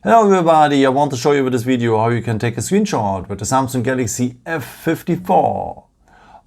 Hello everybody, I want to show you with this video how you can take a screenshot with the Samsung Galaxy F54.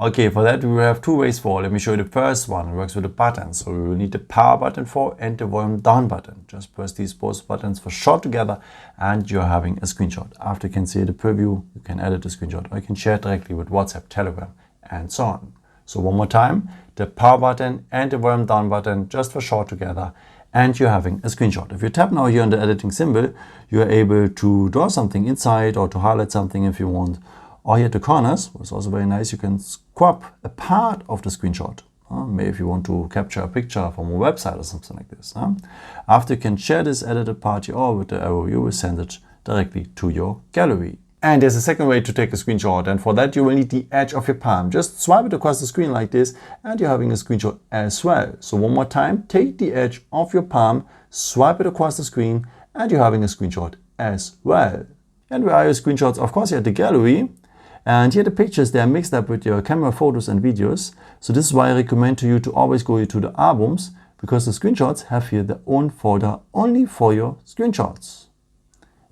Okay, for that we will have two ways for. Let me show you the first one. It works with the buttons. So we will need the power button for and the volume down button. Just press these both buttons for short together and you're having a screenshot. After you can see the preview, you can edit the screenshot or you can share it directly with WhatsApp, Telegram and so on. So one more time, the power button and the volume down button just for short together. And you're having a screenshot. If you tap now here on the editing symbol, you are able to draw something inside or to highlight something if you want. Or here at the corners, which is also very nice, you can crop a part of the screenshot. Maybe if you want to capture a picture from a website or something like this. After you can share this edited part here or with the arrow, you will send it directly to your gallery. And there's a second way to take a screenshot, and for that you will need the edge of your palm. Just swipe it across the screen like this and you're having a screenshot as well. So one more time, take the edge of your palm, swipe it across the screen and you're having a screenshot as well. And where are your screenshots? Of course, you're at the gallery. And here the pictures, they are mixed up with your camera photos and videos. So this is why I recommend to you to always go to the albums, because the screenshots have here their own folder only for your screenshots.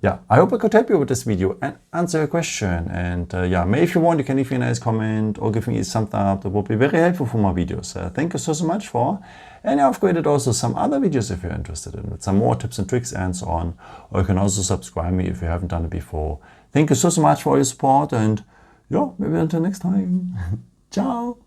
Yeah, I hope I could help you with this video and answer your question. And yeah, maybe if you want, you can leave me a nice comment or give me a thumbs up. That would be very helpful for my videos. Thank you so much for. And I've created also some other videos if you're interested in it. Some more tips and tricks and so on. Or you can also subscribe me if you haven't done it before. Thank you so much for your support. And yeah, maybe until next time. Ciao.